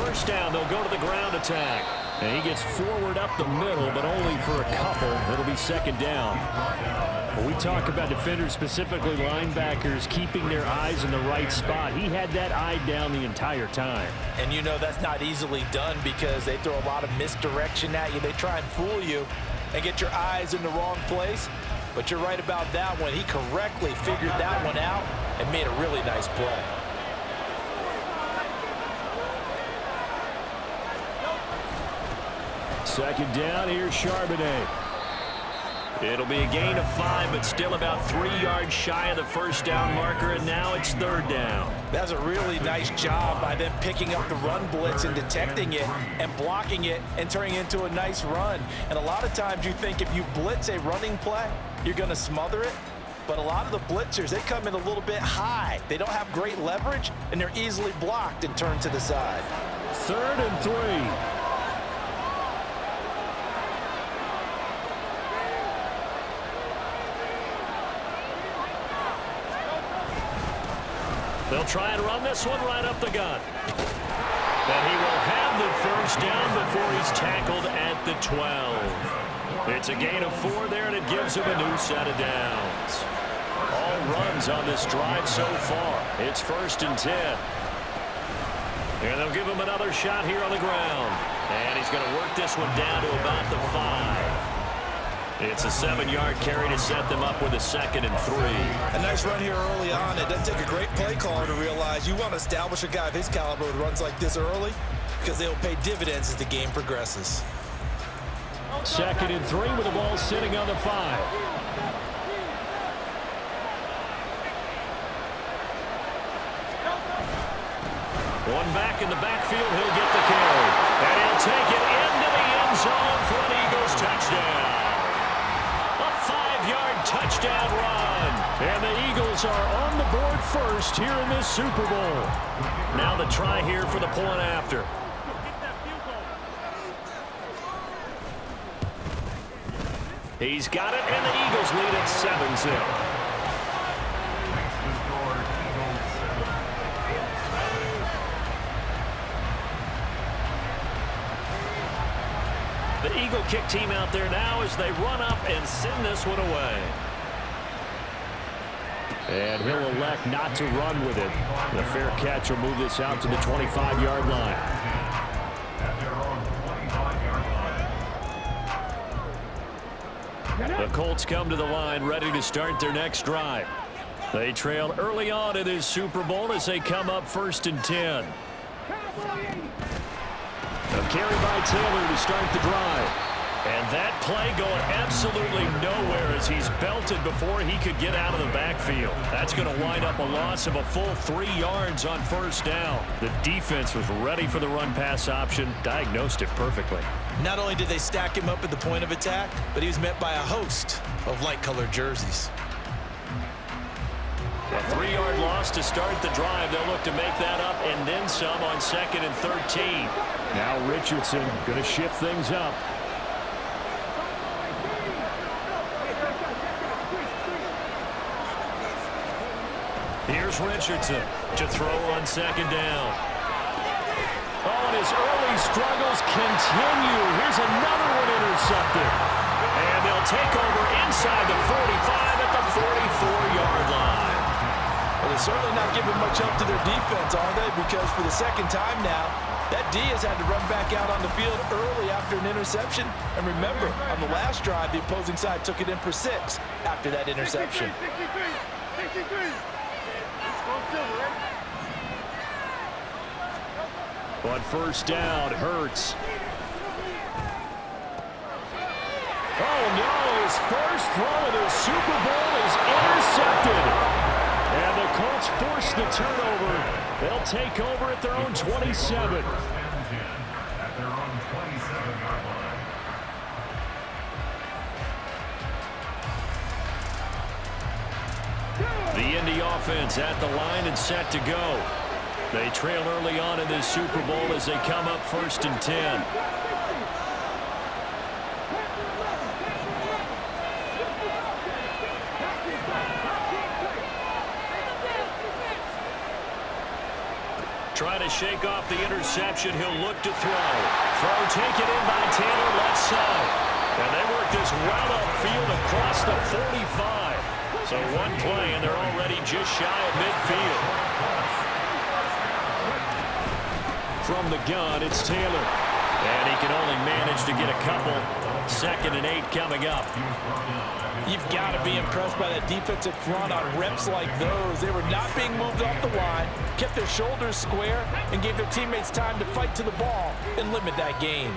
first down. They'll go to the ground attack. And he gets forward up the middle, but only for a couple. It'll be second down. When we talk about defenders, specifically linebackers, keeping their eyes in the right spot, he had that eye down the entire time. And you know that's not easily done because they throw a lot of misdirection at you. They try and fool you and get your eyes in the wrong place. But you're right about that one. He correctly figured that one out and made a really nice play. Second down, here's Charbonnet. It'll be a gain of 5, but still about 3 yards shy of the first down marker, and now it's third down. That's a really nice job by them picking up the run blitz and detecting it and blocking it and turning it into a nice run. And a lot of times you think if you blitz a running play, you're going to smother it. But a lot of the blitzers, they come in a little bit high. They don't have great leverage, and they're easily blocked and turned to the side. 3rd and 3. They'll try and run this one right up the gut. And he will have the first down before he's tackled at the 12. It's a gain of 4 there, and it gives him a new set of downs. All runs on this drive so far. It's 1st and 10. And they'll give him another shot here on the ground. And he's going to work this one down to about the 5. It's a 7-yard carry to set them up with a 2nd and 3. A nice run here early on. It doesn't take a great play caller to realize you want to establish a guy of his caliber with runs like this early because they'll pay dividends as the game progresses. 2nd and 3 with the ball sitting on the 5. One back in the backfield. He'll get the carry. And he'll take it into the end zone for an Eagles touchdown. A 5-yard touchdown run. And the Eagles are on the board first here in this Super Bowl. Now the try here for the point after. He's got it, and the Eagles lead at 7-0. The Eagle kick team out there now as they run up and send this one away. And he'll elect not to run with it. The fair catch will move this out to the 25-yard line. The Colts come to the line ready to start their next drive. They trail early on in this Super Bowl as they come up 1st and 10. A carry by Taylor to start the drive. And that play going absolutely nowhere as he's belted before he could get out of the backfield. That's going to wind up a loss of a full 3 yards on 1st down. The defense was ready for the run-pass option, diagnosed it perfectly. Not only did they stack him up at the point of attack, but he was met by a host of light-colored jerseys. A 3-yard loss to start the drive. They'll look to make that up and then some on 2nd and 13. Now Richardson going to shift things up. Here's Richardson to throw on 2nd down. Oh, and his early struggles continue. Here's another one intercepted. And they'll take over inside the 45 at the 44-yard line. Well, they're certainly not giving much help to their defense, are they? Because for the 2nd time now, that D has had to run back out on the field early after an interception. And remember, on the last drive, the opposing side took it in for 6 after that interception. 63. On 1st down, Hurts. Oh, no, his first throw of the Super Bowl is intercepted. And the Colts force the turnover. They'll take over at their own 27. The Indy offense at the line and set to go. They trail early on in this Super Bowl as they come up 1st and 10. Trying to shake off the interception. He'll look to throw. Throw taken in by Taylor, left side. And they work this well upfield across the 45. So one play, and they're already just shy of midfield. From the gun, it's Taylor. And he can only manage to get a couple. 2nd and 8 coming up. You've got to be impressed by that defensive front on reps like those. They were not being moved off the line, kept their shoulders square, and gave their teammates time to fight to the ball and limit that gain.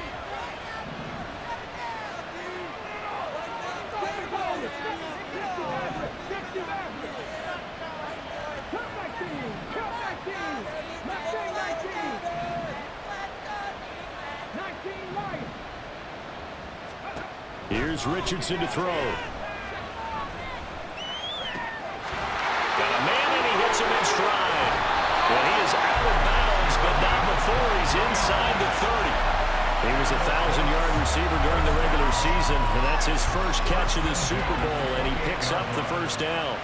Here's Richardson to throw. Got a man, and he hits him in stride. Well, he is out of bounds, but not before he's inside the 30. He was a 1,000-yard receiver during the regular season, and that's his first catch of the Super Bowl, and he picks up the first down.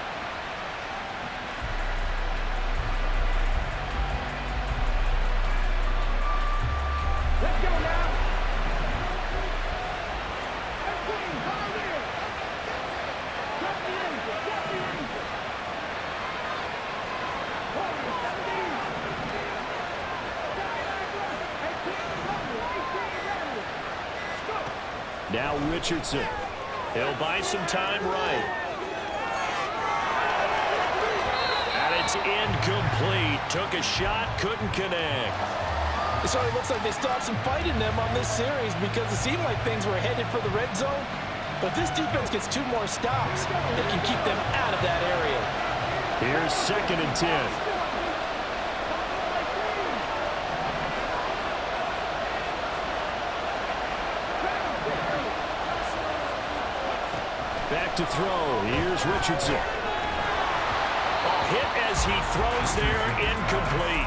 Let's go now. Now Richardson. He'll buy some time right. And it's incomplete. Took a shot, couldn't connect. It sort of looks like they still have some fight in them on this series because it seemed like things were headed for the red zone. But this defense gets 2 more stops. They can keep them out of that area. Here's 2nd and 10. Back to throw. Here's Richardson. A hit as he throws there, incomplete.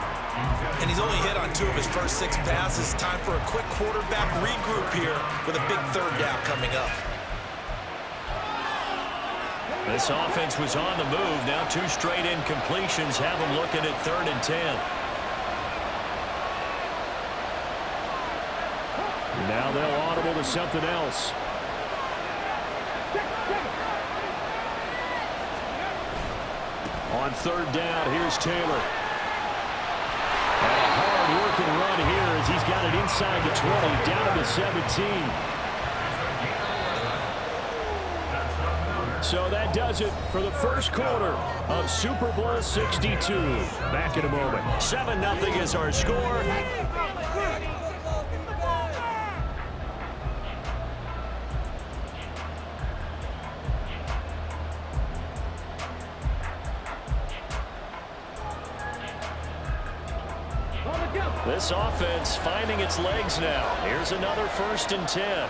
And he's only hit on 2 of his first 6 passes. Time for a quick quarterback regroup here with a big 3rd down coming up. This offense was on the move. Now 2 straight incompletions have them looking at 3rd and 10. Now they'll audible to something else. On 3rd down, here's Taylor. And a hard-working run here as he's got it inside the 20, down to the 17. So that does it for the first quarter of Super Bowl 62. Back in a moment. 7-0 is our score. This offense finding its legs now. Here's another 1st and 10.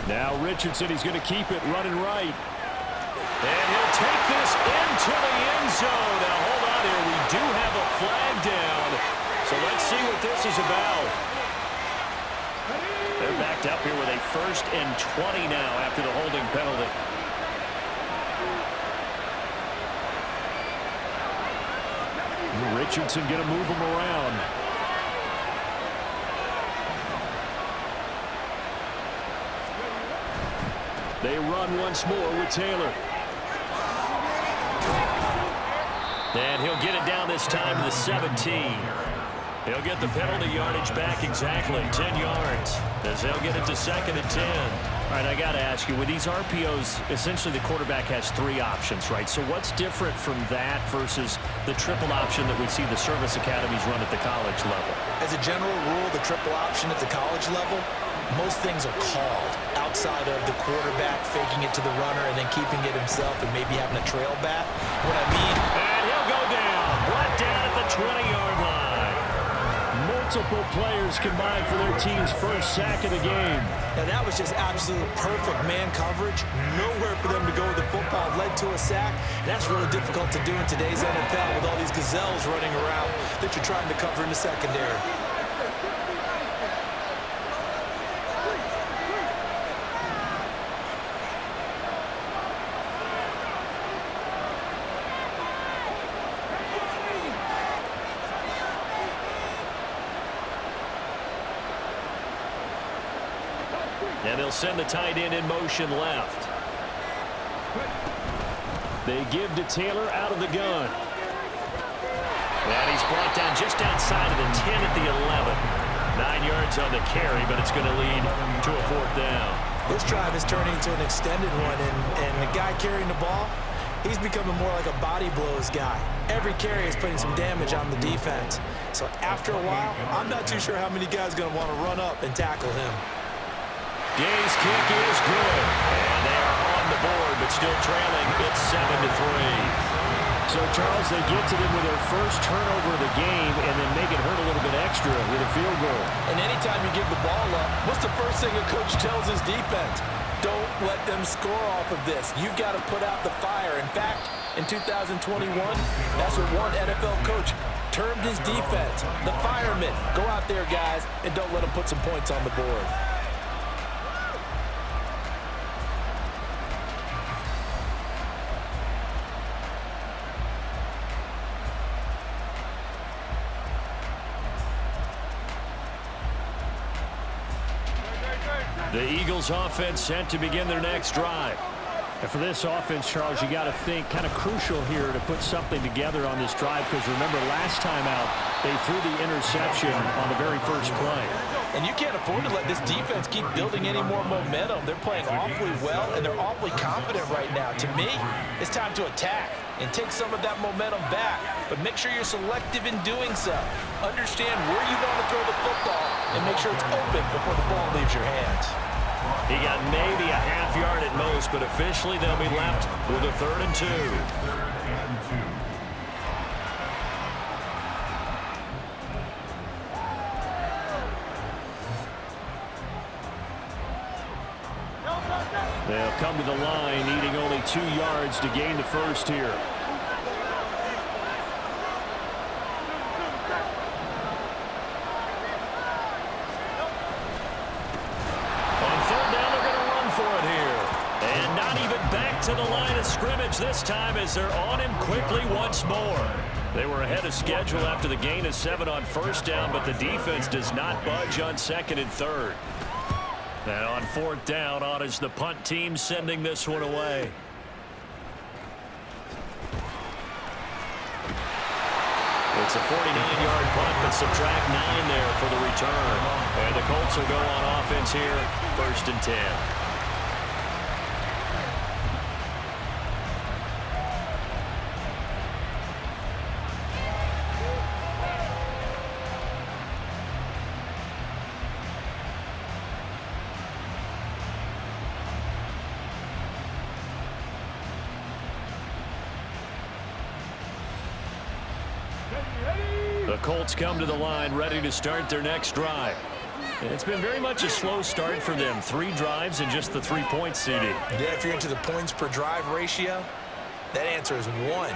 Now Richardson, he's going to keep it running right. And he'll take this into the end zone. Now hold on here. We do have a flag down. So let's see what this is about. They're backed up here with a 1st and 20 now after the holding penalty. Richardson going to move him around. They run once more with Taylor. And he'll get it down this time to the 17. He'll get the penalty yardage back exactly, 10 yards, as they'll get it to 2nd and 10. All right, I got to ask you, with these RPOs, essentially the quarterback has 3 options, right? So what's different from that versus the triple option that we see the service academies run at the college level? As a general rule, the triple option at the college level, most things are called outside of the quarterback faking it to the runner and then keeping it himself and maybe having a trail back. What I mean... And he'll go down, brought down at the 20-yard line. Multiple players combined for their team's first sack of the game. Now that was just absolute perfect man coverage. Nowhere for them to go with the football. Led to a sack. And that's really difficult to do in today's NFL with all these gazelles running around that you're trying to cover in the secondary. And they'll send the tight end in motion left. They give to Taylor out of the gun. And he's brought down just outside of the 10 at the 11. 9 yards on the carry, but it's going to lead to a 4th down. This drive is turning into an extended one, and the guy carrying the ball, he's becoming more like a body blows guy. Every carry is putting some damage on the defense. So after a while, I'm not too sure how many guys are going to want to run up and tackle him. Gay's kick is good. And they are on the board, but still trailing. It's 7-3. So, Charles, they get to them with their first turnover of the game and then make it hurt a little bit extra with a field goal. And anytime you give the ball up, what's the first thing a coach tells his defense? Don't let them score off of this. You've got to put out the fire. In fact, in 2021, that's what one NFL coach termed his defense, the firemen. Go out there, guys, and don't let them put some points on the board. The Eagles offense set to begin their next drive. And for this offense, Charles, you got to think kind of crucial here to put something together on this drive, because remember last time out they threw the interception on the very first play. And you can't afford to let this defense keep building any more momentum. They're playing awfully well, and they're awfully confident right now. To me, it's time to attack and take some of that momentum back, but make sure you're selective in doing so. Understand where you want to throw the football and make sure it's open before the ball leaves your hands. He got maybe a half yard at most, but officially they'll be left with a 3rd and 2. They'll come to the line, needing only 2 yards to gain the first here. To the line of scrimmage this time as they're on him quickly once more. They were ahead of schedule after the gain of 7 on 1st down, but the defense does not budge on 2nd and 3rd. And on 4th down, on is the punt team sending this one away. It's a 49-yard punt, but subtract 9 there for the return. And the Colts will go on offense here, 1st and 10. The Colts come to the line ready to start their next drive. And it's been very much a slow start for them. 3 drives and just the 3-point CD. Yeah, if you're into the points per drive ratio, that answer is 1.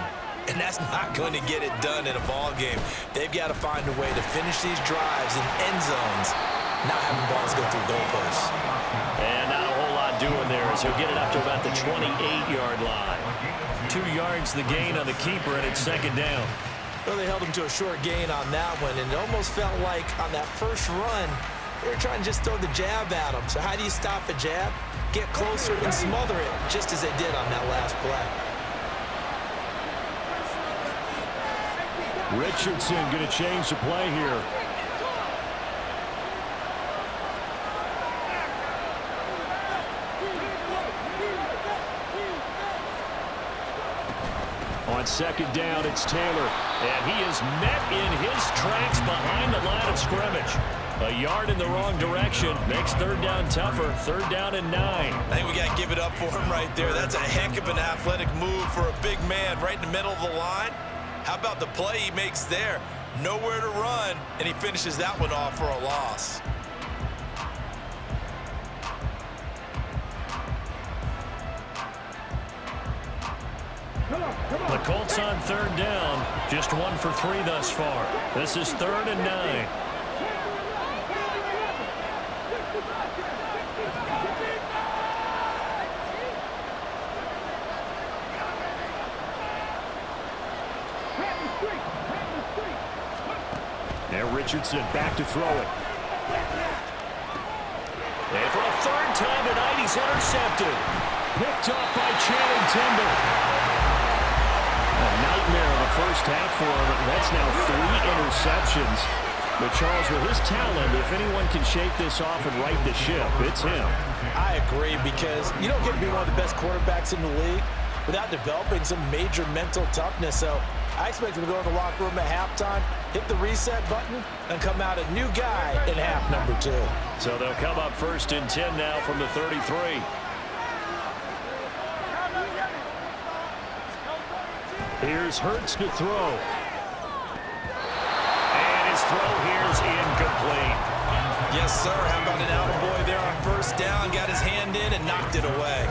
And that's not going to get it done in a ball game. They've got to find a way to finish these drives in end zones, not having balls go through goalposts. And not a whole lot doing there as he'll get it up to about the 28-yard line. 2 yards the gain on the keeper, and it's 2nd down. Well, they held him to a short gain on that one, and it almost felt like on that first run, they were trying to just throw the jab at him. So how do you stop a jab? Get closer and smother it, just as they did on that last play. Richardson going to change the play here. On 2nd down, it's Taylor. And he is met in his tracks behind the line of scrimmage. A yard in the wrong direction makes 3rd down tougher. 3rd down and 9. I think we got to give it up for him right there. That's a heck of an athletic move for a big man right in the middle of the line. How about the play he makes there? Nowhere to run, and he finishes that one off for a loss. The Colts on 3rd down. Just 1 for 3 thus far. This is 3rd and 9. Now Richardson back to throw it. They throw third time tonight he's intercepted. Picked off by Channing Tindall. A nightmare of a first half for him. That's now 3 interceptions. But Charles, with his talent, if anyone can shake this off and right the ship, it's him. I agree, because you don't get to be one of the best quarterbacks in the league without developing some major mental toughness. So I expect him to go in the locker room at halftime, hit the reset button, and come out a new guy in half number 2. So they'll come up 1st and 10 now from the 33. Here's Hurts to throw. And his throw here's incomplete. Yes, sir. How about an attaboy there on first down? Got his hand in and knocked it away.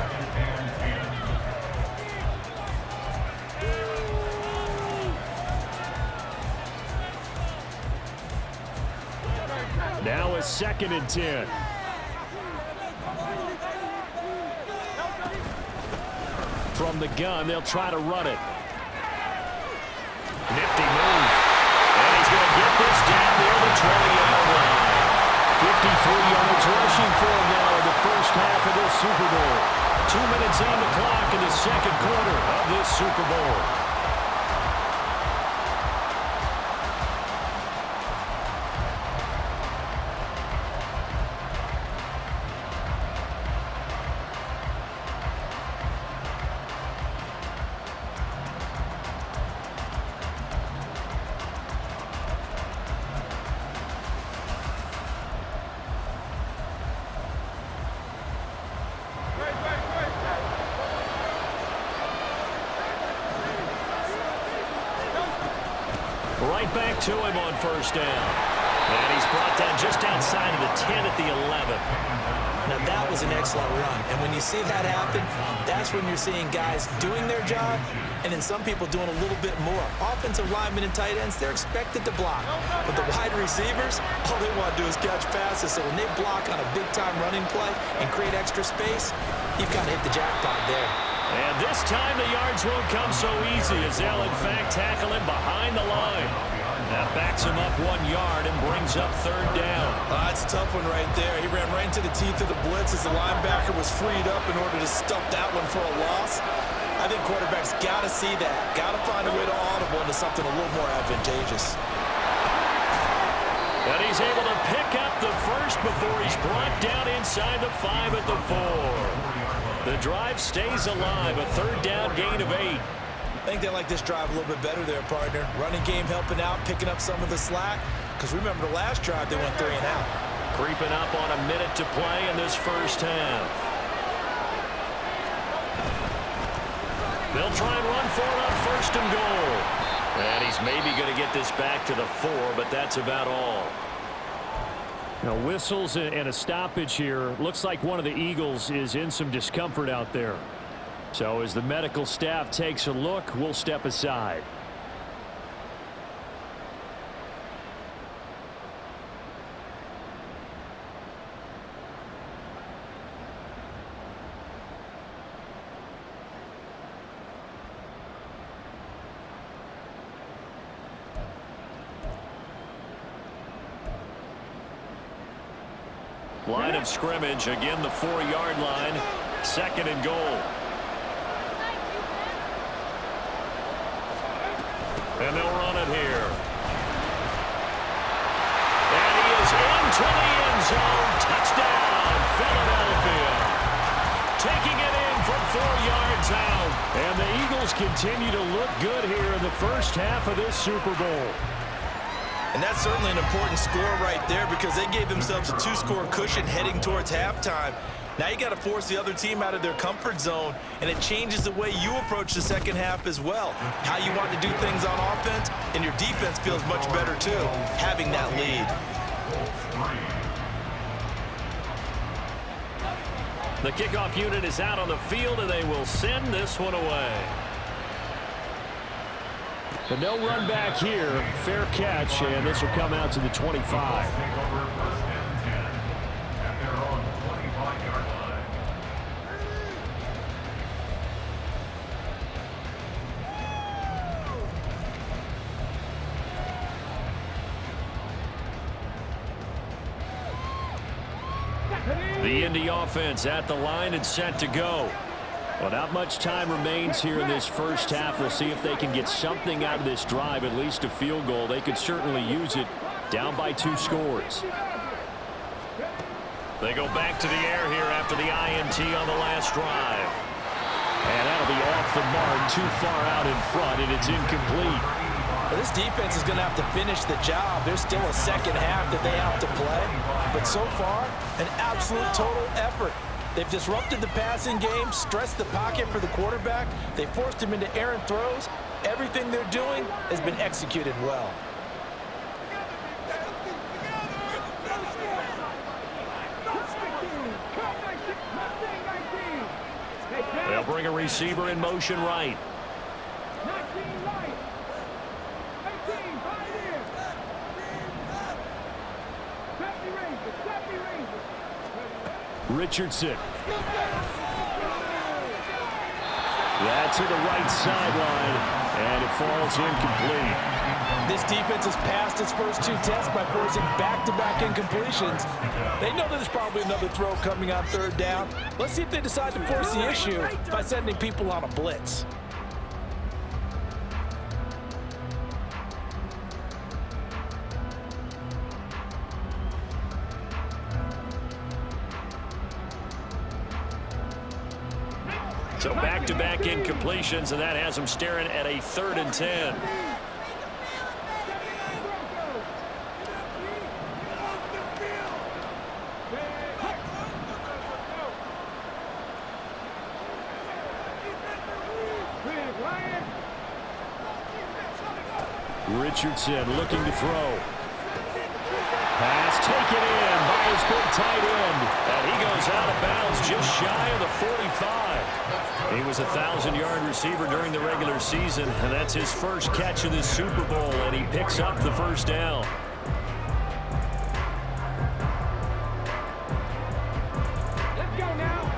Now a 2nd and 10. From the gun, they'll try to run it. Nifty move. And he's going to get this down near the 20-yard line. 53 yards rushing for him now in the first half of this Super Bowl. 2 minutes on the clock in the second quarter of this Super Bowl. Right back to him on first down. And he's brought down just outside of the 10 at the 11. Now, that was an excellent run. And when you see that happen, that's when you're seeing guys doing their job and then some people doing a little bit more. Offensive linemen and tight ends, they're expected to block. But the wide receivers, all they want to do is catch passes. So when they block on a big-time running play and create extra space, you've got to hit the jackpot there. And this time the yards won't come so easy as they'll, in fact, tackle him behind the line. That backs him up 1 yard and brings up third down. That's a tough one right there. He ran right into the teeth of the blitz as the linebacker was freed up in order to stuff that one for a loss. I think quarterbacks got to see that. Got to find a way to audible into something a little more advantageous. And he's able to pick up the first before he's brought down inside the 5 at the 4. The drive stays alive, a third down gain of 8. I think they like this drive a little bit better there, partner. Running game helping out, picking up some of the slack. Because remember the last drive, they went 3 and out. Creeping up on a minute to play in this first half. They'll try and run for it on first and goal. And he's maybe going to get this back to the 4, but that's about all. Now, whistles and a stoppage here. Looks like one of the Eagles is in some discomfort out there. So as the medical staff takes a look, we'll step aside. Line of scrimmage, again the 4-yard line, 2nd and goal. And they'll run it here. And he is into the end zone. Touchdown, Philadelphia. Taking it in from 4 yards out. And the Eagles continue to look good here in the first half of this Super Bowl. And that's certainly an important score right there because they gave themselves a 2-score cushion heading towards halftime. Now you got to force the other team out of their comfort zone, and it changes the way you approach the second half as well. How you want to do things on offense, and your defense feels much better too, having that lead. The kickoff unit is out on the field, and they will send this one away. But no run back here. Fair catch, and this will come out to the 25. The Indy offense at the line and set to go. Well, not much time remains here in this first half. We'll see if they can get something out of this drive, at least a field goal. They could certainly use it, down by 2 scores. They go back to the air here after the INT on the last drive. And that'll be off the mark, too far out in front, and it's incomplete. Well, this defense is going to have to finish the job. There's still a second half that they have to play. But so far, an absolute total effort. They've disrupted the passing game, stressed the pocket for the quarterback. They forced him into errant throws. Everything they're doing has been executed well. They'll bring a receiver in motion right. Richardson. That to the right sideline, and it falls incomplete. This defense has passed its first 2 tests by forcing back-to-back incompletions. They know there's probably another throw coming on 3rd down. Let's see if they decide to force the issue by sending people on a blitz. So back-to-back incompletions, and that has them staring at a 3rd and 10. Richardson looking to throw. Pass taken in by his big tight end. And he goes out of bounds just shy of the 45. He was a 1,000-yard receiver during the regular season, and that's his first catch of this Super Bowl, and he picks up the 1st down. Let's go now.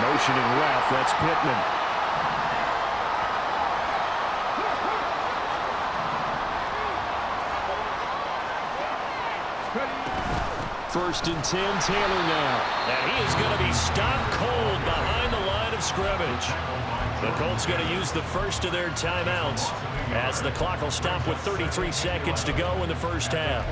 Motioning left, that's Pittman. First and 10, Taylor now. And he is going to be stopped cold behind the line of scrimmage. The Colts going to use the first of their timeouts as the clock will stop with 33 seconds to go in the first half.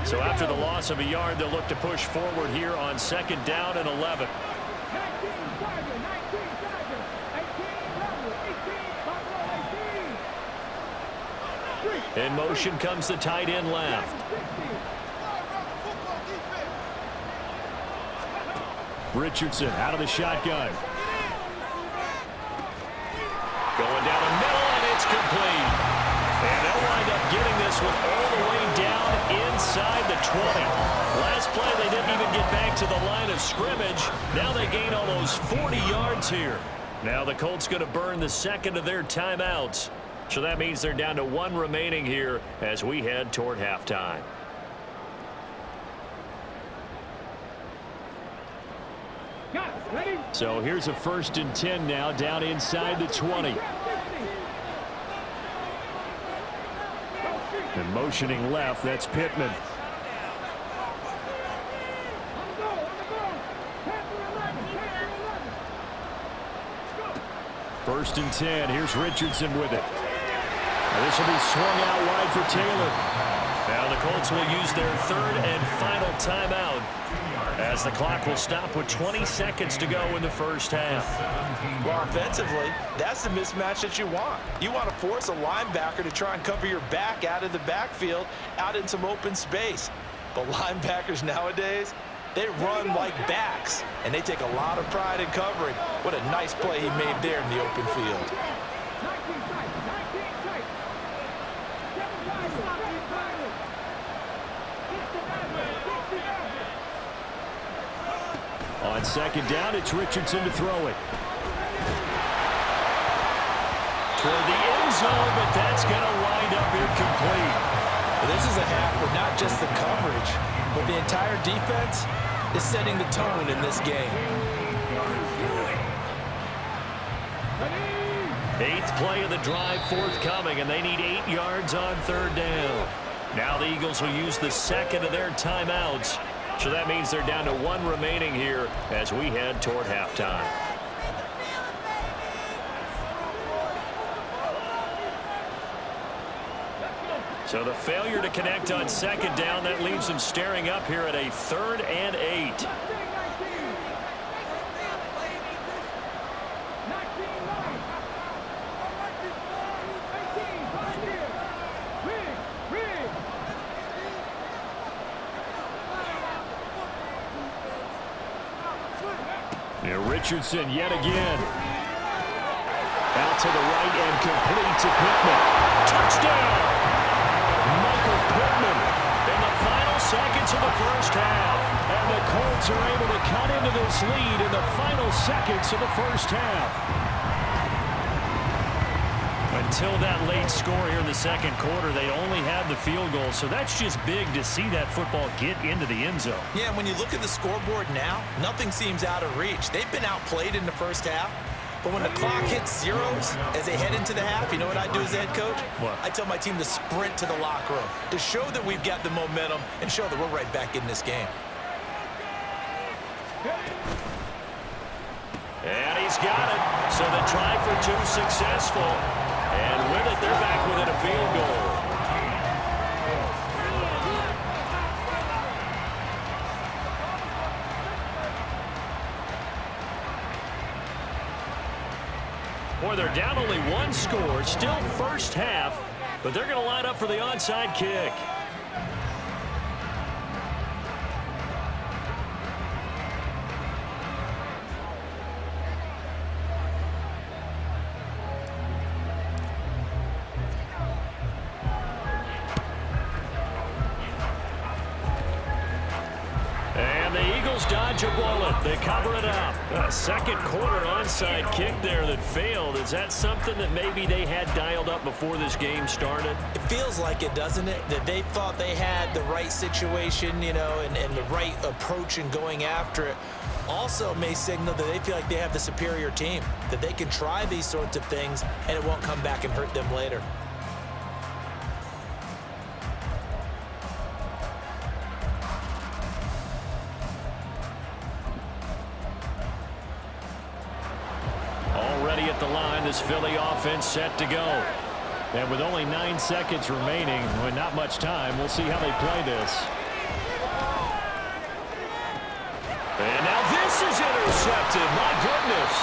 So after the loss of a yard, they'll look to push forward here on 2nd down and 11. In motion comes the tight end left. Richardson out of the shotgun. Going down the middle, and it's complete. And they'll wind up getting this one all the way down inside the 20. Last play, they didn't even get back to the line of scrimmage. Now they gain almost 40 yards here. Now the Colts going to burn the 2nd of their timeouts. So that means they're down to 1 remaining here as we head toward halftime. So here's a 1st and 10 now, down inside the 20. And motioning left, that's Pittman. First and 10, here's Richardson with it. And this will be swung out wide for Taylor. Now the Colts will use their 3rd and final timeout as the clock will stop with 20 seconds to go in the first half. Well, offensively, that's the mismatch that you want. You want to force a linebacker to try and cover your back out of the backfield, out in some open space. But linebackers nowadays, they run like backs, and they take a lot of pride in covering. What a nice play he made there in the open field. On 2nd down, it's Richardson to throw it. Toward the end zone, but that's going to wind up incomplete. This is a half where not just the coverage, but the entire defense is setting the tone in this game. 8th play of the drive forthcoming, and they need 8 yards on 3rd down. Now the Eagles will use the second of their timeouts. So that means they're down to 1 remaining here as we head toward halftime. So the failure to connect on 2nd down, that leaves them staring up here at a 3rd and 8. Richardson yet again. Out to the right and complete to Pittman. Touchdown! Michael Pittman in the final seconds of the first half. And the Colts are able to cut into this lead in the final seconds of the first half. Until that late score here in the 2nd quarter, they only had the field goal. So that's just big to see that football get into the end zone. Yeah, and when you look at the scoreboard now, nothing seems out of reach. They've been outplayed in the first half. But when the clock hits zeros as they head into the half, you know what I do as the head coach? What? I tell my team to sprint to the locker room to show that we've got the momentum and show that we're right back in this game. And he's got it. So the try for 2 successful. And with it, they're back within a field goal. Boy, they're down only 1 score, still first half, but they're going to line up for the onside kick. Dodge a bullet. They cover it up. A 2nd quarter onside kick there that failed. Is that something that maybe they had dialed up before this game started? It feels like it, doesn't it? That they thought they had the right situation, you know, and the right approach in going after it. Also may signal that they feel like they have the superior team, that they can try these sorts of things and it won't come back and hurt them later. At the line, this Philly offense set to go. And with only 9 seconds remaining, with not much time, we'll see how they play this. And now this is intercepted. My goodness.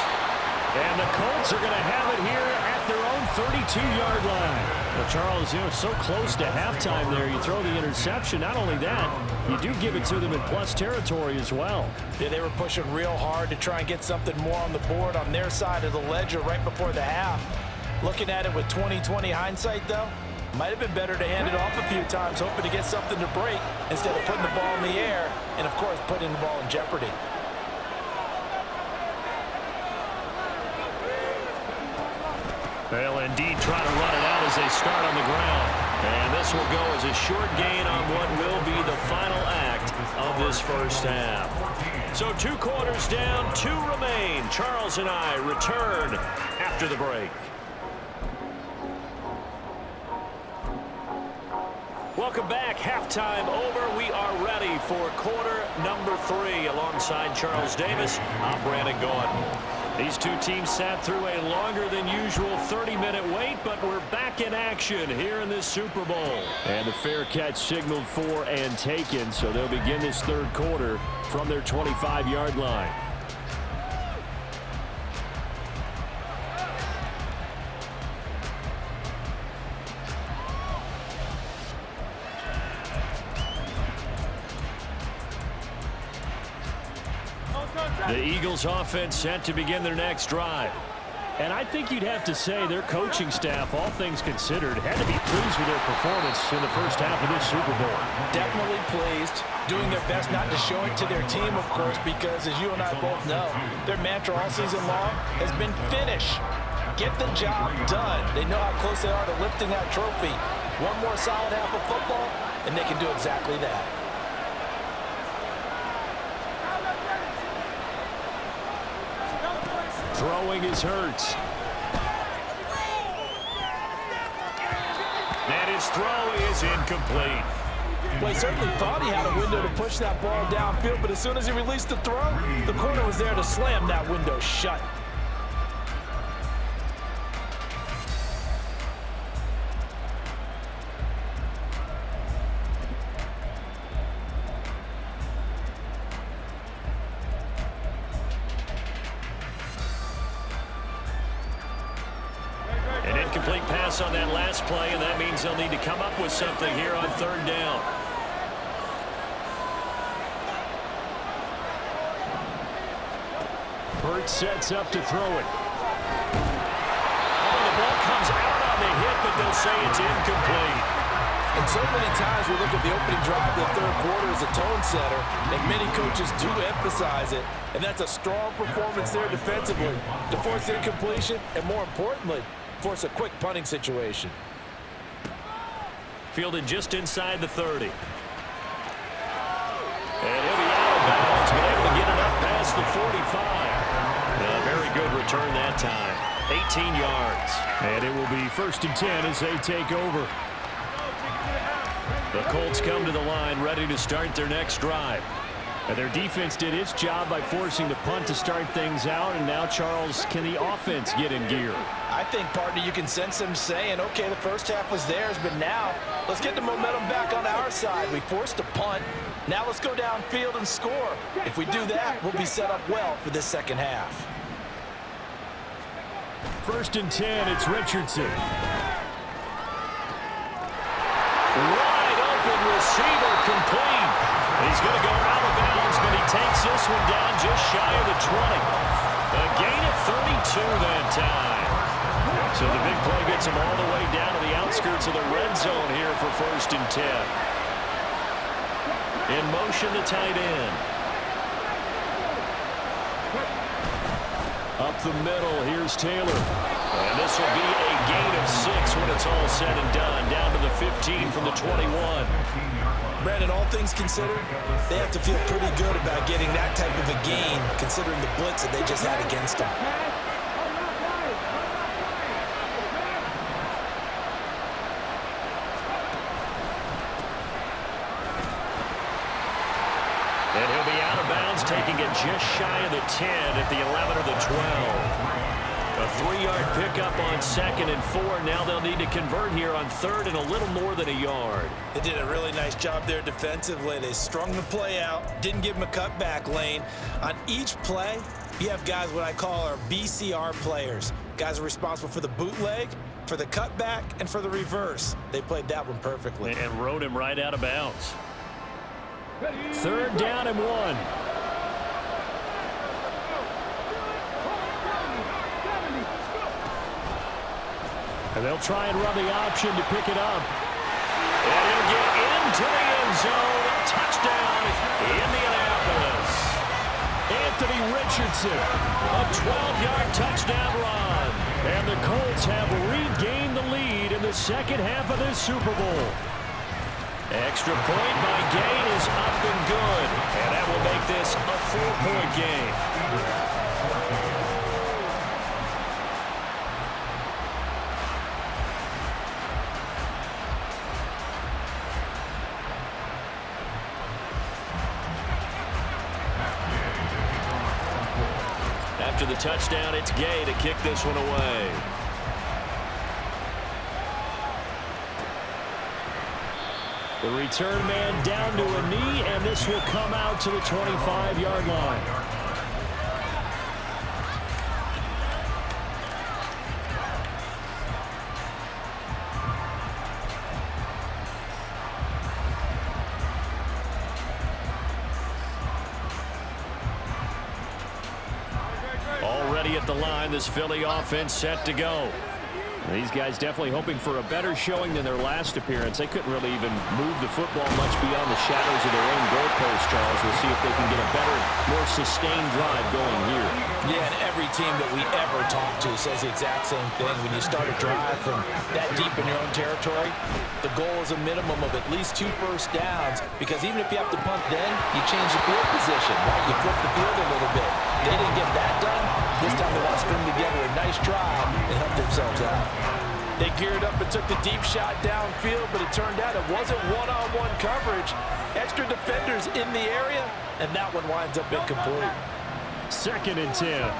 And the Colts are going to have it here at their own 32-yard line. Well, Charles, you know, so close to halftime there. You throw the interception. Not only that, you do give it to them in plus territory as well. Yeah, they were pushing real hard to try and get something more on the board on their side of the ledger right before the half. Looking at it with 20/20 hindsight, though, might have been better to hand it off a few times, hoping to get something to break instead of putting the ball in the air and, of course, putting the ball in jeopardy. They'll indeed try to run it out as they start on the ground. And this will go as a short gain on what will be the final act of this first half. So 2 quarters down, 2 remain. Charles and I return after the break. Welcome back. Halftime over. We are ready for quarter number 3. Alongside Charles Davis, I'm Brandon Gordon. These two teams sat through a longer than usual 30-minute wait, but we're back in action here in this Super Bowl. And the fair catch signaled for and taken, so they'll begin this 3rd quarter from their 25-yard line. The Eagles offense set to begin their next drive. And I think you'd have to say their coaching staff, all things considered, had to be pleased with their performance in the first half of this Super Bowl. Definitely pleased, doing their best not to show it to their team, of course, because as you and I both know, their mantra all season long has been finish. get the job done. They know how close they are to lifting that trophy. One more solid half of football, and they can do exactly that. Throwing is Hurts. And his throw is incomplete. Well, he certainly thought he had a window to push that ball downfield, but as soon as he released the throw, the corner was there to slam that window shut. An incomplete pass on that last play, and that means they'll need to come up with something here on third down. Hurts sets up to throw it. Oh, the ball comes out on the hit, but they'll say it's incomplete. And so many times we look at the opening drive of the third quarter as a tone setter, and many coaches do emphasize it, and that's a strong performance there defensively to force incompletion and, more importantly, force a quick punting situation. Fielded just inside the 30. And he'll be out of bounds, but able to get it up past the 45. A very good return that time. 18 yards. And it will be 1st and 10 as they take over. The Colts come to the line ready to start their next drive. And their defense did its job by forcing the punt to start things out. And now, Charles, can the offense get in gear? I think, partner, you can sense them saying, okay, the first half was theirs, but now let's get the momentum back on our side. We forced a punt. Now let's go downfield and score. If we do that, we'll be set up well for this second half. 1st and 10, it's Richardson. Wide open receiver complete. He's going to go out of bounds, but he takes this one down just shy of the 20. A gain of 32 that time. So the big play gets him all the way down to the outskirts of the red zone here for 1st and 10. In motion, the tight end. Up the middle, here's Taylor. And this will be a gain of 6 when it's all said and done. Down to the 15 from the 21. Brandon, all things considered, they have to feel pretty good about getting that type of a gain, considering the blitz that they just had against them. And he'll be out of bounds, taking it just shy of the 10 at the 11 or the 12. A 3-yard pickup on 2nd and 4. Now they'll need to convert here on 3rd and a little more than a yard. They did a really nice job there defensively. They strung the play out, didn't give them a cutback lane. On each play, you have guys what I call our BCR players. Guys are responsible for the bootleg, for the cutback, and for the reverse. They played that one perfectly. And rode him right out of bounds. 3rd down and 1. And they'll try and run the option to pick it up. And he'll get into the end zone. Touchdown, Indianapolis. Anthony Richardson, a 12-yard touchdown run. And the Colts have regained the lead in the second half of this Super Bowl. Extra point by Gain is up and good. And that will make this a 4-point game. After the touchdown, it's Gay to kick this one away. The return man down to a knee, and this will come out to the 25-yard line. Already at the line, this Philly offense set to go. These guys definitely hoping for a better showing than their last appearance. They couldn't really even move the football much beyond the shadows of their own goalpost, Charles. We'll see if they can get a better, more sustained drive going here. Yeah, and every team that we ever talk to says the exact same thing. When you start a drive from that deep in your own territory, the goal is a minimum of at least 2 first downs, because even if you have to punt then, you change the field position, right? You flip the field a little bit. They didn't get that done. This time they want to string together a nice drive and help themselves out. They geared up and took the deep shot downfield, but it turned out it wasn't one-on-one coverage. Extra defenders in the area, and that one winds up incomplete. 2nd and 10.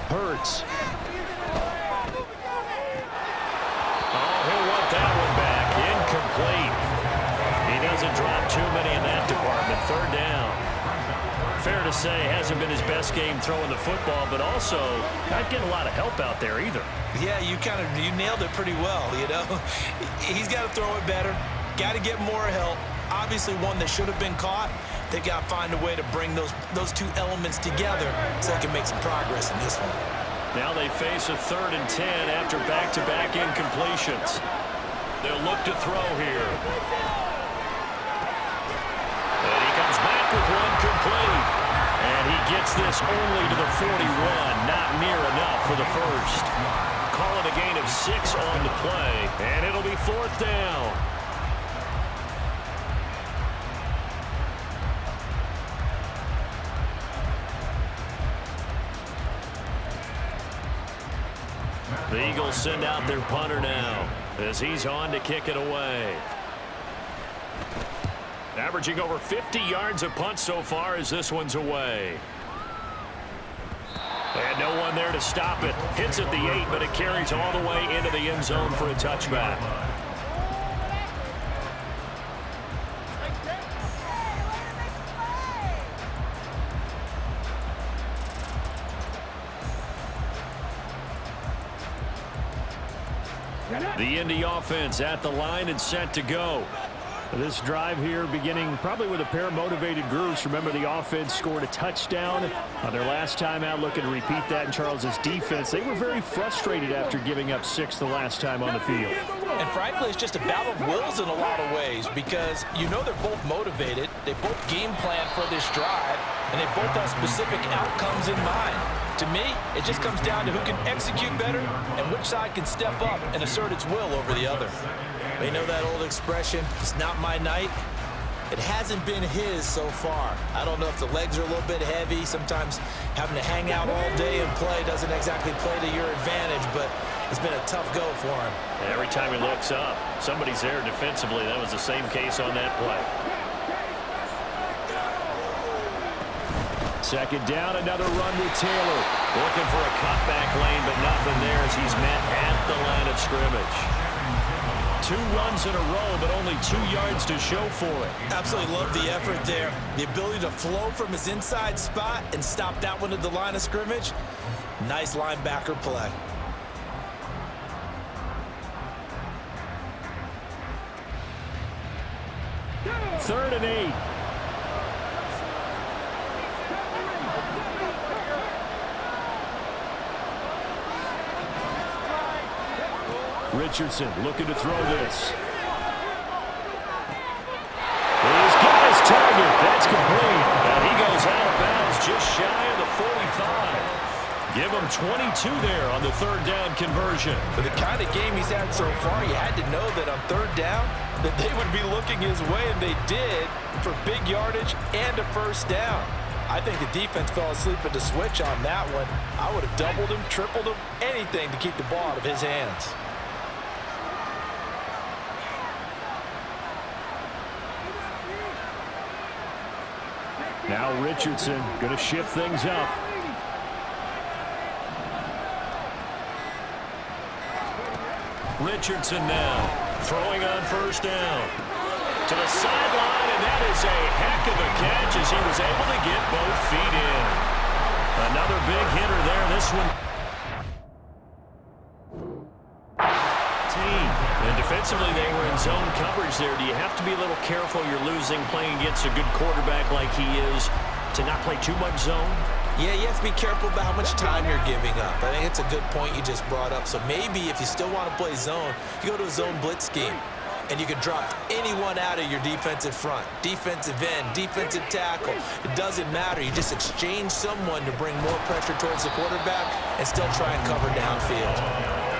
Hurts. Oh, he'll want that one back. Incomplete. He doesn't drop too many in that department. 3rd down. Fair to say, hasn't been his best game throwing the football, but also not getting a lot of help out there either. Yeah, you nailed it pretty well, you know. He's got to throw it better. Got to get more help. Obviously one that should have been caught. They got to find a way to bring those 2 elements together so they can make some progress in this one. Now they face a 3rd and 10 after back-to-back incompletions. They'll look to throw here. And he comes back with one complete. And he gets this only to the 41. Not near enough for the first. Call it a gain of 6 on the play. And it'll be 4th down. The Eagles send out their punter now as he's on to kick it away. Averaging over 50 yards a punt so far as this one's away. And no one there to stop it. Hits at the 8, but it carries all the way into the end zone for a touchback. The Indy offense at the line and set to go. This drive here beginning probably with a pair of motivated groups. Remember, the offense scored a touchdown on their last time out, looking to repeat that in Charles's defense. They were very frustrated after giving up 6 the last time on the field. And frankly, it's just a battle of wills in a lot of ways, because you know they're both motivated. They both game plan for this drive, and they both have specific outcomes in mind. To me, it just comes down to who can execute better and which side can step up and assert its will over the other. You know that old expression, it's not my night? It hasn't been his so far. I don't know if the legs are a little bit heavy. Sometimes having to hang out all day and play doesn't exactly play to your advantage, but it's been a tough go for him. Every time he looks up, somebody's there defensively. That was the same case on that play. 2nd down, another run with Taylor. Looking for a cutback lane, but nothing there as he's met at the line of scrimmage. 2 runs in a row, but only 2 yards to show for it. Absolutely love the effort there. The ability to flow from his inside spot and stop that one at the line of scrimmage. Nice linebacker play. Third and 8. Richardson looking to throw this. He's got his target. That's complete. And he goes out of bounds just shy of the 45. Give him 22 there on the 3rd down conversion. With the kind of game he's had so far, you had to know that on 3rd down that they would be looking his way, and they did, for big yardage and a 1st down. I think the defense fell asleep at the switch on that one. I would have doubled him, tripled him, anything to keep the ball out of his hands. Now Richardson going to shift things up. Richardson now throwing on 1st down. To the sideline, and that is a heck of a catch as he was able to get both feet in. Another big hitter there. This one. And defensively, they were in zone coverage there. Do you have to be a little careful? You're losing, playing against a good quarterback like he is, to not play too much zone? Yeah, you have to be careful about how much time you're giving up. I think it's a good point you just brought up. So maybe if you still want to play zone, you go to a zone blitz scheme. And you can drop anyone out of your defensive front. Defensive end, defensive tackle. It doesn't matter. You just exchange someone to bring more pressure towards the quarterback and still try and cover downfield.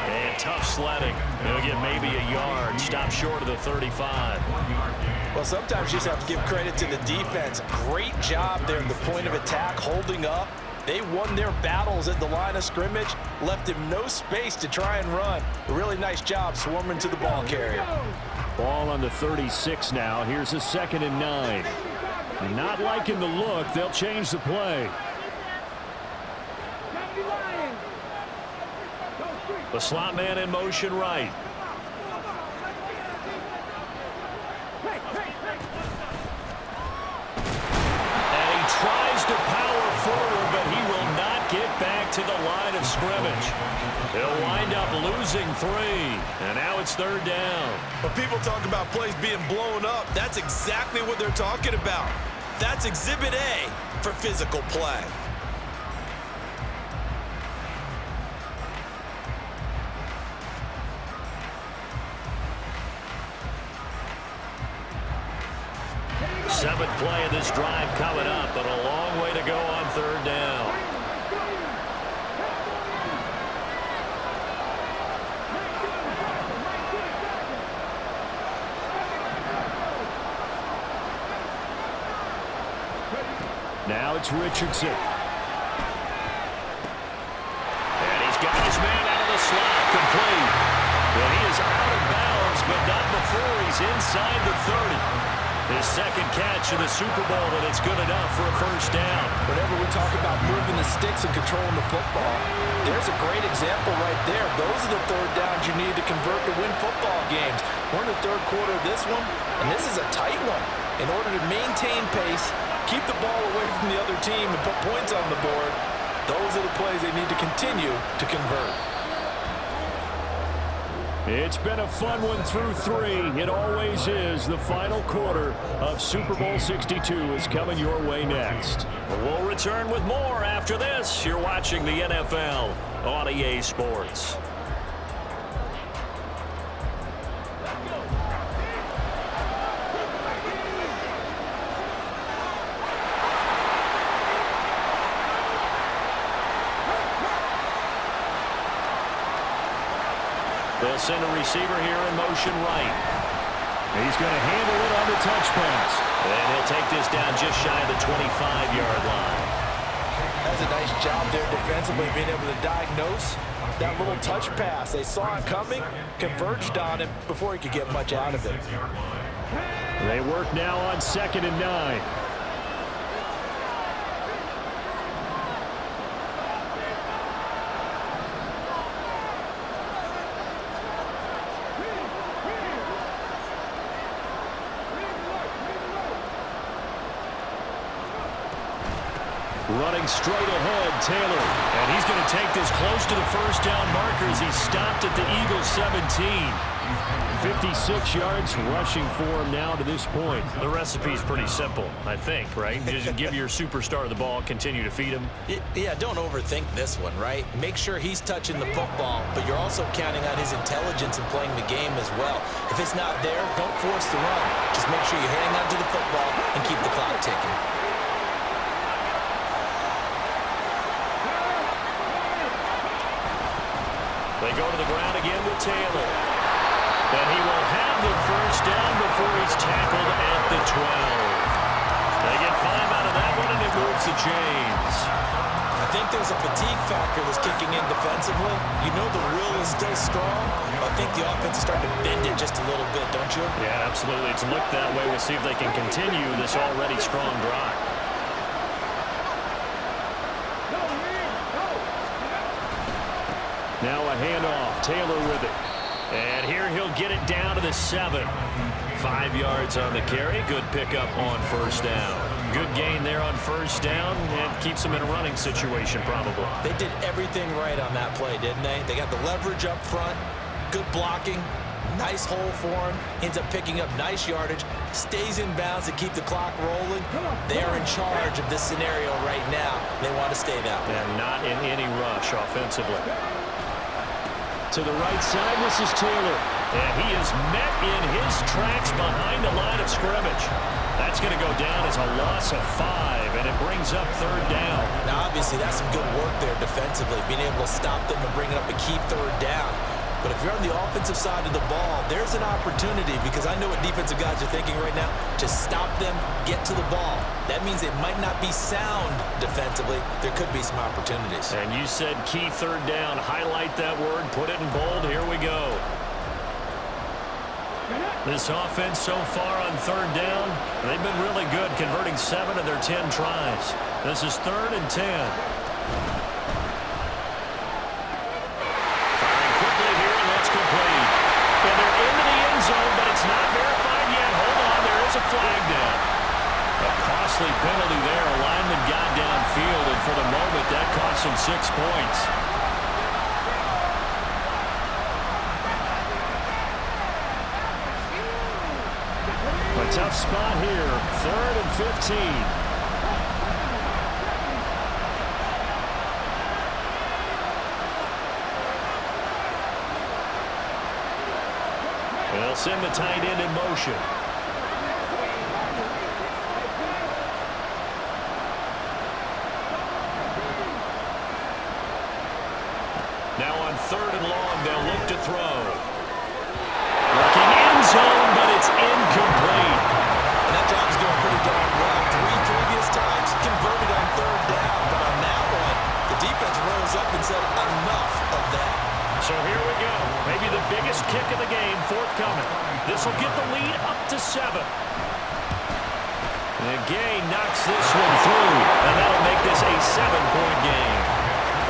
And tough sledding. They'll get maybe a yard. Stop short of the 35. Well, sometimes you just have to give credit to the defense. Great job there at the point of attack, holding up. They won their battles at the line of scrimmage, left him no space to try and run. A really nice job swarming to the ball carrier. Ball on the 36 now. Here's a 2nd and 9. Not liking the look. They'll change the play. The slot man in motion right. And he tries to power forward, but he will not get back to the line of scrimmage. He'll wind up losing 3. And now it's 3rd down. When people talk about plays being blown up, that's exactly what they're talking about. That's Exhibit A for physical play. Seventh play of this drive coming up, but a long way to go on 3rd down. Now it's Richardson. And he's got his man out of the slot, complete. Well, he is out of bounds, but not before he's inside the 30. His second catch in the Super Bowl, and it's good enough for a 1st down. Whenever we talk about moving the sticks and controlling the football, there's a great example right there. Those are the 3rd downs you need to convert to win football games. We're in the 3rd quarter of this one, and this is a tight one. In order to maintain pace, keep the ball away from the other team, and put points on the board, those are the plays they need to continue to convert. It's been a fun one through 3. It always is. The final quarter of Super Bowl 62 is coming your way next. We'll return with more after this. You're watching the NFL on EA Sports. They'll send a receiver here in motion right. He's going to handle it on the touch pass. And he'll take this down just shy of the 25-yard line. That's a nice job there defensively, being able to diagnose that little touch pass. They saw it coming, converged on him before he could get much out of it. They work now on 2nd and 9. Running straight ahead, Taylor. And he's going to take this close to the 1st down marker as he stopped at the Eagles 17. 56 yards rushing for him now to this point. The recipe's pretty simple, I think, right? Just give your superstar the ball, continue to feed him. Yeah, don't overthink this one, right? Make sure he's touching the football, but you're also counting on his intelligence in playing the game as well. If it's not there, don't force the run. Just make sure you hang on to the football and keep the clock ticking. They go to the ground again with Taylor. And he will have the 1st down before he's tackled at the 12. They get 5 out of that one, and it moves the chains. I think there's a fatigue factor that's kicking in defensively. You know the will is still strong. I think the offense is starting to bend it just a little bit, don't you? Yeah, absolutely. It's looked that way. We'll see if they can continue this already strong drive. Now a handoff. Taylor with it. And here he'll get it down to the 7. 5 yards on the carry. Good pickup on first down. Good gain there on first down and keeps them in a running situation probably. They did everything right on that play, didn't they? They got the leverage up front, good blocking, nice hole for him, ends up picking up nice yardage, stays in bounds to keep the clock rolling. They are in charge of this scenario right now. They want to stay that way. And not in any rush offensively. To the right side, this is Taylor. And he is met in his tracks behind the line of scrimmage. That's going to go down as a loss of 5, and it brings up third down. Now, obviously, that's some good work there defensively, being able to stop them and bring up a key third down. But if you're on the offensive side of the ball, there's an opportunity, because I know what defensive guys are thinking right now. Just stop them, get to the ball. That means it might not be sound defensively. There could be some opportunities. And you said key third down. Highlight that word, put it in bold. Here we go. This offense so far on third down, they've been really good, converting 7 of their 10 tries. This is 3rd and 10. Firing quickly here, and that's complete. And they're into the end zone, but it's not verified yet. Hold on, there is a flag down. A costly penalty there. A lineman got downfield, and for the moment, that cost him 6 points. A tough spot here, 3rd and 15. They'll send the tight end in motion. Now on 3rd and long, they'll look to throw. Looking end zone, but it's incomplete. And that job's going pretty darn well. 3 previous times converted on 3rd down, but on that one, the defense rose up and said enough of that. So here we go. Maybe the biggest kick of the game forthcoming. This will get the lead up to 7. And Gay knocks this one through, and that'll make this a 7-point game.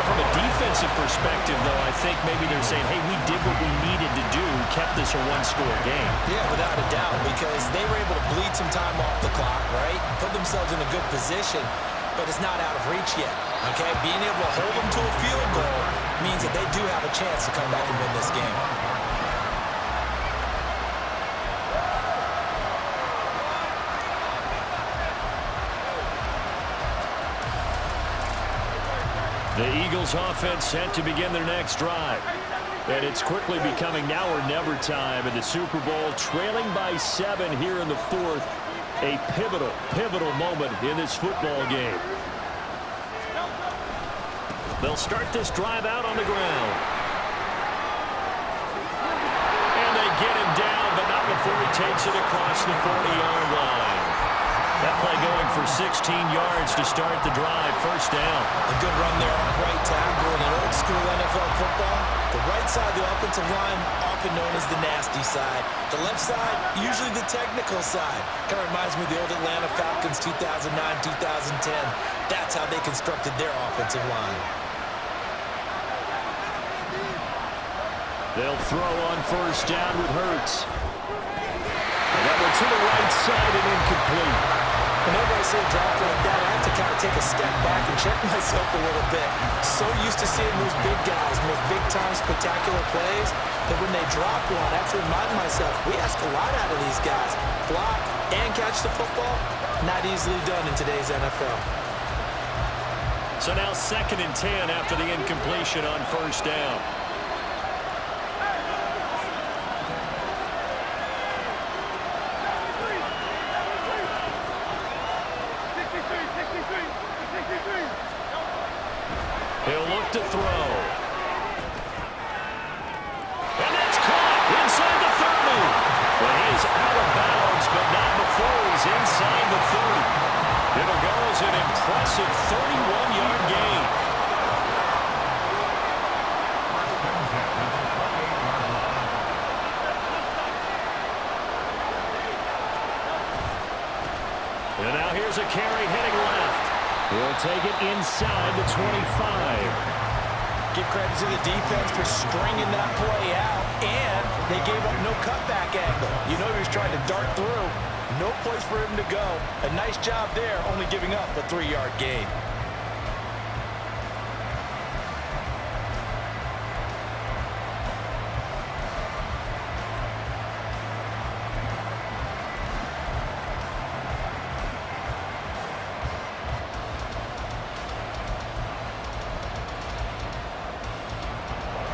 From a defensive perspective, though, I think maybe they're saying, hey, we did what we needed to do, kept this a 1-score game. Yeah, without a doubt, because they were able to bleed some time off the clock, right? Put themselves in a good position, but it's not out of reach yet, okay? Being able to hold them to a field goal means that they do have a chance to come back and win this game. The Eagles offense set to begin their next drive. And it's quickly becoming now or never time in the Super Bowl, trailing by 7 here in the 4th. A pivotal moment in this football game. They'll start this drive out on the ground. And they get him down, but not before he takes it across the 40-yard line. That play going for 16 yards to start the drive. First down. A good run there on right tackle in an old-school NFL football. The right side of the offensive line, often known as the nasty side. The left side, usually the technical side. Kind of reminds me of the old Atlanta Falcons 2009, 2010. That's how they constructed their offensive line. They'll throw on first down with Hurts. And that one to the right side and incomplete. Whenever I see a drop like that, I have to kind of take a step back and check myself a little bit. So used to seeing those big guys make big-time spectacular plays that when they drop one, I have to remind myself, we ask a lot out of these guys. Block and catch the football, not easily done in today's NFL. So now 2nd and 10 after the incompletion on first down. He'll look to throw. And that's caught inside the 30. Well, he is out of bounds, but not before he's inside the 30. It'll go as an impressive 31-yard gain. And now here's a carry heading left. He'll take it inside the 25. Give credit to the defense for stringing that play out and They gave up no cutback angle. You know he was trying to dart through. No place for him to go. A nice job there, only giving up a 3-yard gain.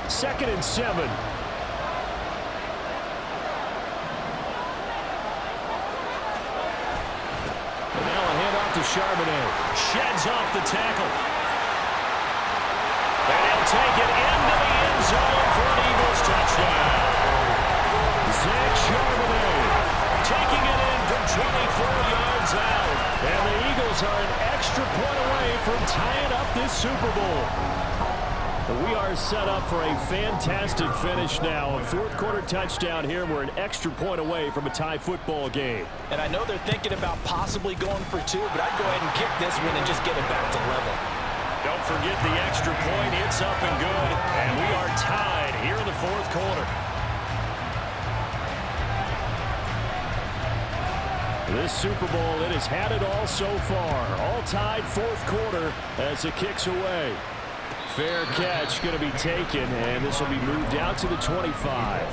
Second and 7. Charbonnet sheds off the tackle. And he'll take it into the end zone for an Eagles touchdown. Zach Charbonnet taking it in from 24 yards out. And the Eagles are an extra point away from tying up this Super Bowl. We are set up for a fantastic finish now. A fourth-quarter touchdown here. We're an extra point away from a tie football game. And I know they're thinking about possibly going for 2, but I'd go ahead and kick this one and just get it back to level. Don't forget the extra point. It's up and good. And we are tied here in the fourth quarter. This Super Bowl, it has had it all so far. All tied fourth quarter as it kicks away. Fair catch going to be taken, and this will be moved out to the 25.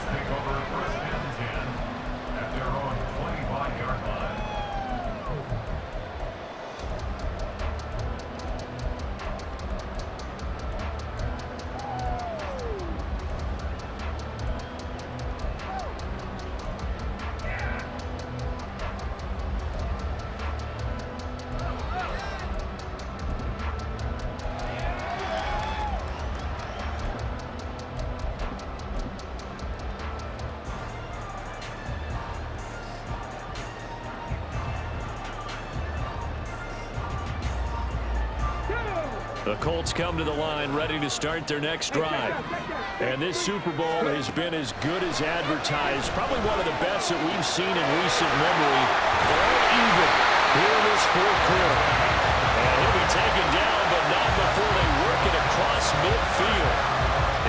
The Colts come to the line ready to start their next drive. And this Super Bowl has been as good as advertised. Probably one of the best that we've seen in recent memory. All even here in this fourth quarter. And he'll be taken down, but not before they work it across midfield.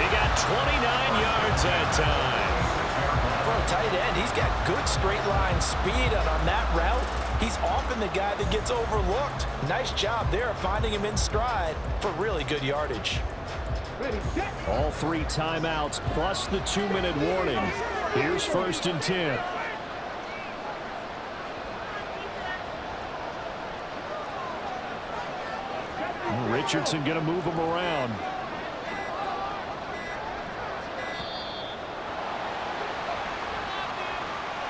He got 29 yards that time. For a tight end, he's got good straight line speed, and on that route, he's often the guy that gets overlooked. Nice job there finding him in stride for really good yardage. All 3 timeouts plus the 2-minute warning. Here's 1st and 10. Richardson going to move him around.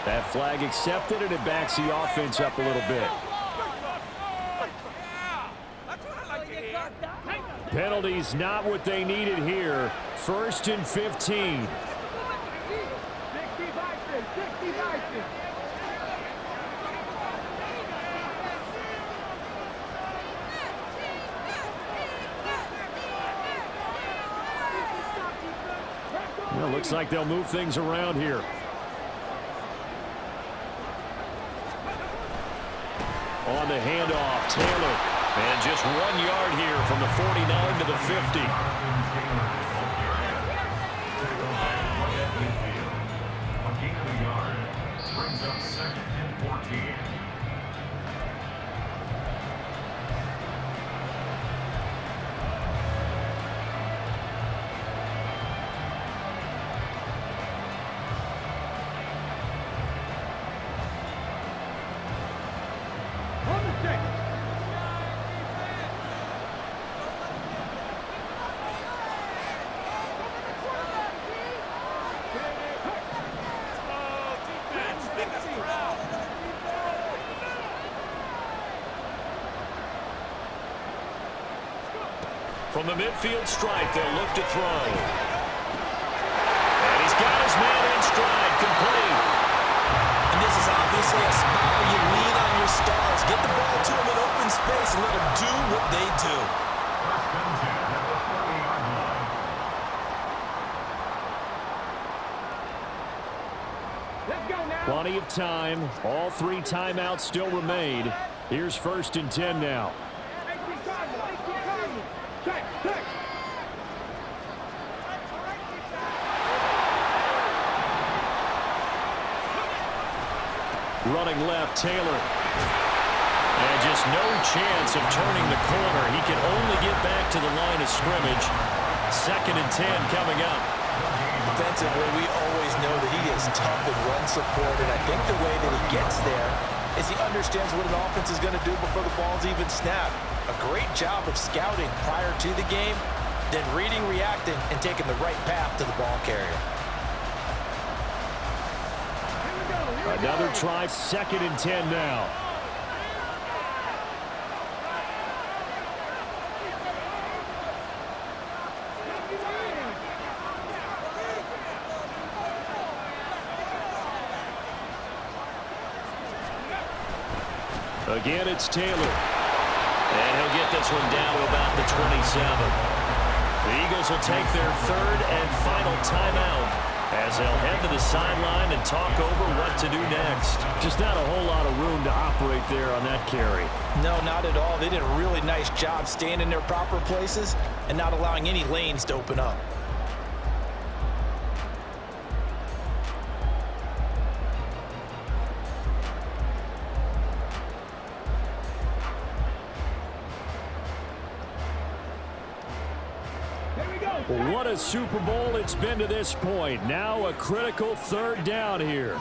That flag accepted, and it backs the offense up a little bit. Penalties not what they needed here. 1st and 15. Well, looks like they'll move things around here. On the handoff, Taylor. And just 1 yard here from the 49 to the 50. Brings up 2nd and 14. From the midfield stripe, they'll look to throw. And he's got his man in stride, complete. And this is obviously a spot where you lean on your stars. Get the ball to them in open space and let them do what they do. Plenty of time. All 3 timeouts still remain. Here's 1st and 10 now. Running left, Taylor. And just no chance of turning the corner. He can only get back to the line of scrimmage. 2nd and 10 coming up. Defensively, we always know that he is tough in run support, and I think the way that he gets there is he understands what an offense is going to do before the ball's even snapped. A great job of scouting prior to the game, then reading, reacting, and taking the right path to the ball carrier. Another try, 2nd and 10 now. Again, it's Taylor. And he'll get this one down to about the 27. The Eagles will take their 3rd and final timeout as they'll head to the sideline and talk over what to do next. Just not a whole lot of room to operate there on that carry. No, not at all. They did a really nice job staying in their proper places and not allowing any lanes to open up. What a Super Bowl it's been to this point. Now a critical 3rd down here.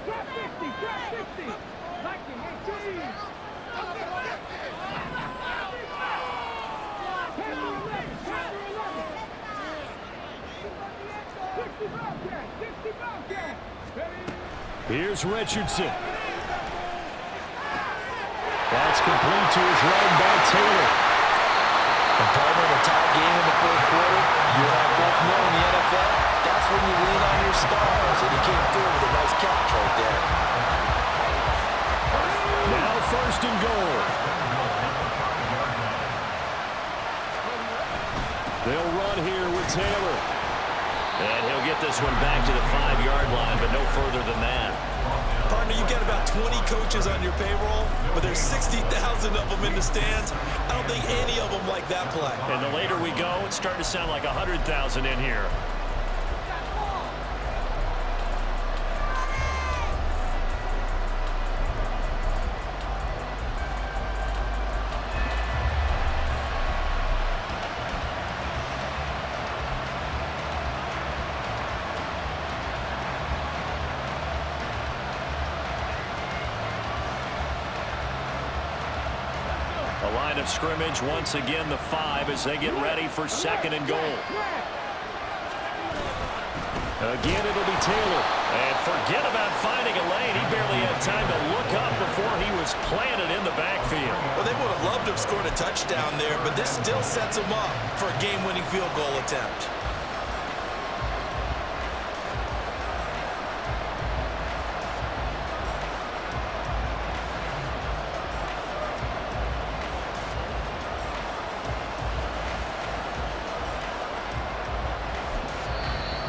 Drop 50, drop 50. Like it, hey, cheese. Hammer 11, hammer 11. 60 Bobcat, 60 Bobcat. Here's Richardson. That's complete to his running back, Taylor. And partner, in a tie game in the 4th quarter, you and I both know in the NFL, that's when you lean on your stars, and he came through with a nice catch right there. Now 1st and goal. They'll run here with Taylor. And he'll get this one back to the 5-yard line, but no further than that. Partner, you got about 20 coaches on your payroll, but there's 60,000 of them in the stands. I don't think any of them like that play. And the later we go, it's starting to sound like 100,000 in here. The line of scrimmage, once again, the 5 as they get ready for 2nd and goal. Again, it'll be Taylor. And forget about finding a lane. He barely had time to look up before he was planted in the backfield. Well, they would have loved to have scored a touchdown there, but this still sets them up for a game-winning field goal attempt.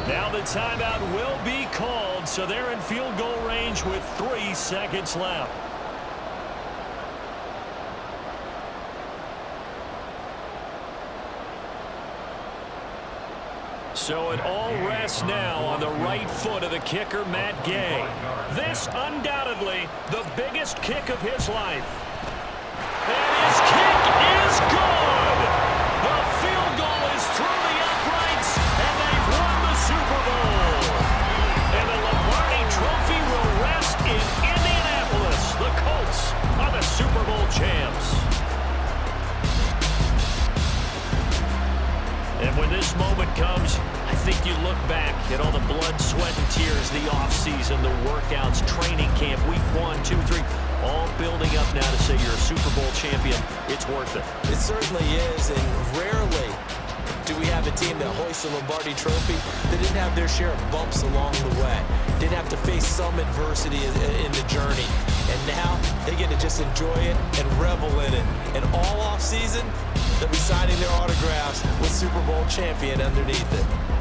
Now the timeout will be called, so they're in field goal range with 3 seconds left. So it all rests now on the right foot of the kicker, Matt Gay. This undoubtedly the biggest kick of his life. And his kick is good! The field goal is through the uprights, and they've won the Super Bowl. And the Lombardi Trophy will rest in Indianapolis. The Colts are the Super Bowl champs. And when this moment comes, I think you look back at all the blood, sweat, and tears, the offseason, the workouts, training camp, week 1, 2, 3, all building up now to say you're a Super Bowl champion. It's worth it. It certainly is, and rarely do we have a team that hoists the Lombardi Trophy that didn't have their share of bumps along the way, didn't have to face some adversity in the journey. And now they get to just enjoy it and revel in it. And all offseason, they'll be signing their autographs with Super Bowl champion underneath it.